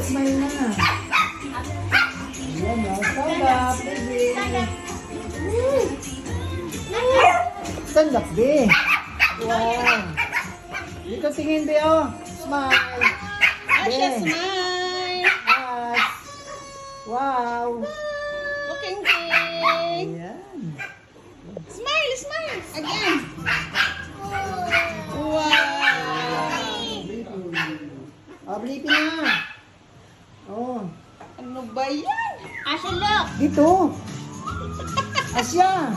Smile na. Ayan o. Stand up, baby. Stand up, baby. Wow. Dito tingin, baby, oh. Smile. Asha, smile. Yes. Wow. Looking big. Ayan. Smile, smile. Again. Wow. Oh, blipin na. Oh. Ano ba yan? Asha, look. Dito. Asya.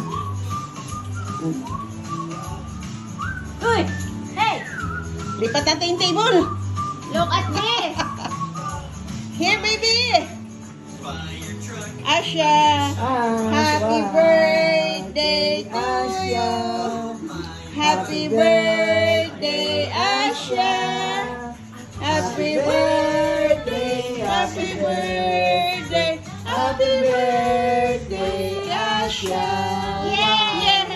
Uy! Hey! Lipat natin yung table. Look at this. Here, baby. Asha. Happy birthday to you. Happy birthday, Asha. Happy birthday, happy birthday, happy birthday, Asha. Yay!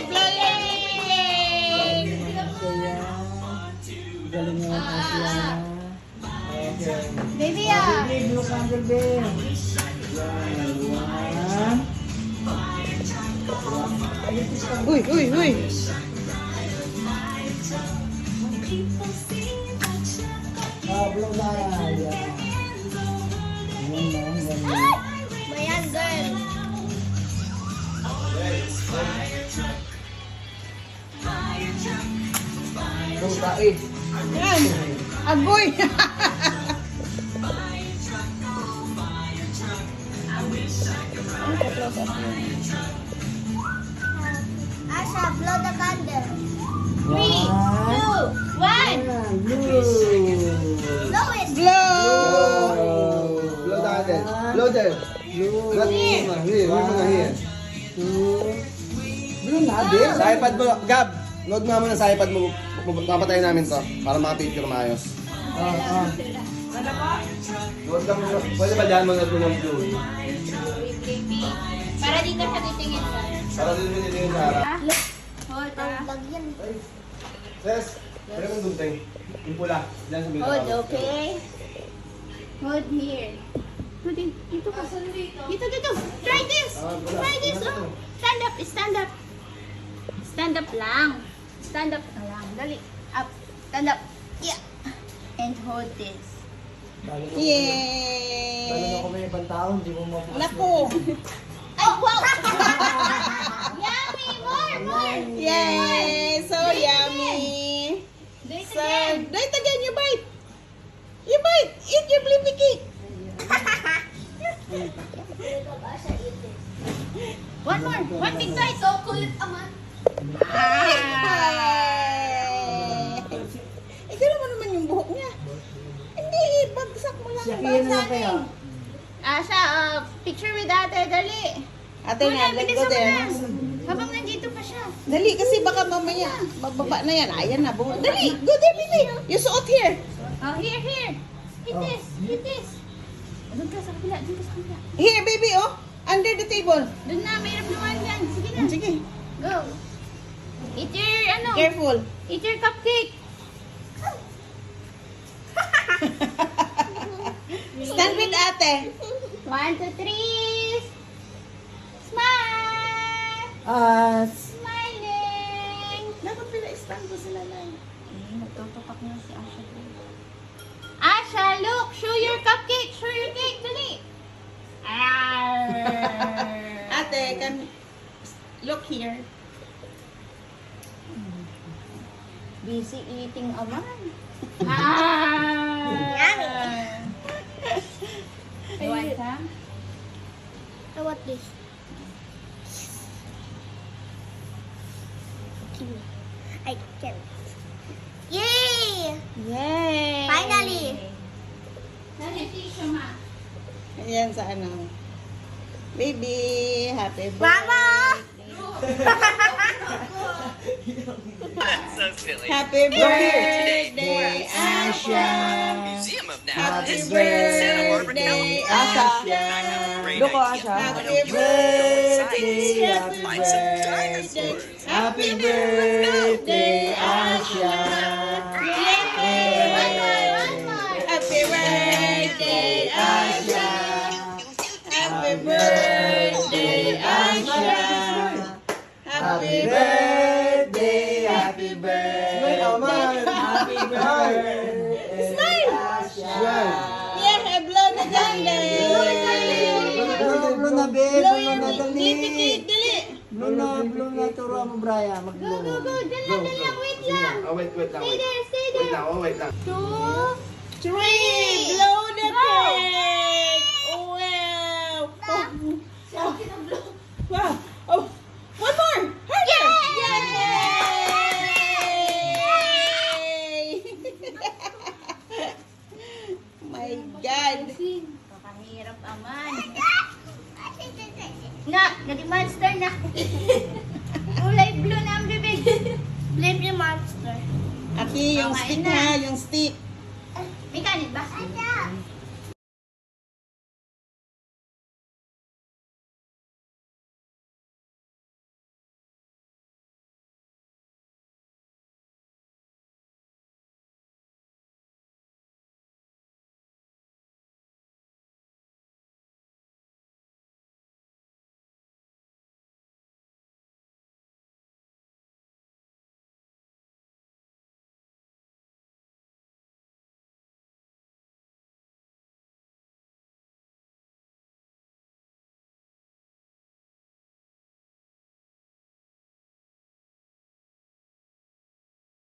Blow yay! Galing naman Asya. Okay. Baby, Baby, blue candle, babe. Yan. One. Uy, uy, uy. Blow na. Yan. Yan, ganyan. Mayan, girl. Blow tayo. Yan. Agoy. Asha, blow the candle. 3, 2, 1. Blue. Blow it. Blow. Blow the candle. Blow there. Blue. Not here. Here. We're muna here. Two. Blue na, babe. Sa iPad mo, Gab. Load nga muna sa iPad mo. Papatayin namin to. Para makapicture maayos. Load ka muna. Pwede ba dyan mag-load mo ng blue? Para dito siya titingin ka. Para din mo nilingin sa harap. Hold, bagyan. Ses, pwede mong gunting. Yung pula. Diyan sa Hold, pinaka. okay? Hold here. Dito ka. Dito. Try this. Try this. Oh. Stand up. Stand up. Stand up lang. Stand up ka lang. Dali. Up. Stand up. Yeah. And hold this. Lalo Yay. na kung may ibang tao, hindi mo mabukas. Naku. Oh, wow! Yummy! More! Yay. So yummy. Do it So, again. do it again. You bite. You bite. Eat your blippy cake. One more. One big bite. So kulit aman. Ay. Ikaw naman yung buhok niya. Hindi, bagsak mo lang. Siya na kaya. Asha, picture with ate. Dali. Ate na, let's go there. Habang nandito pa siya. Dali, kasi baka mamaya, magbaba na yan. Ayan na, dali, go there, baby. You suot here. Oh, here. Hit this. Hit this. Doon ka sa kabila. Doon ka sa kabila. Here, baby, oh. Under the table. Doon na. Mayroon naman yan. Sige na. Sige. Go. Eat your, Careful. Eat your cupcake. Stand with ate. 1, 2, 3. Smile. Smiling. Dapat pina-stand ko sila na. Nagtutupak na si Asha. Asha, look. Show your cupcake. Show your cake. Dali. Ate, can look here. Busy eating aman. You want some? I want this. I can. Yay! Yay! Finally! Tissue, ma. Ayan sa ano. Baby, happy birthday. Mama! So silly. Happy birthday, Asha. Museum of Happy Natural History in Santa Barbara, birthday, California. Asha. Great Look, idea. Asha. Happy You go inside birthday, and happy find some birthday. dinosaurs. Happy birthday, Asha. Yay! One more! Happy birthday Smile, Aman! Happy birthday! Smile! Smile! Yeah, blow the candle! Blow na, babe. Blow Blow yung na, dali. lipikit, dali! Blow na. Turuan mo, Brian. Go, Mag-blow. go, go. Dyan lang, wait lang. Oh, wait lang, Stay wait. there, stay Wait there. lang, oh, wait lang. 2, 3! Blow the cake! Wow! Oh, wow! Oh, one more! Harder! Yay! My God! Kakahirap aman. Na, naging monster na. Kulay blue na ang bibig. Blame yung monster. Aki, yung Okay stick na. ha, yung stick.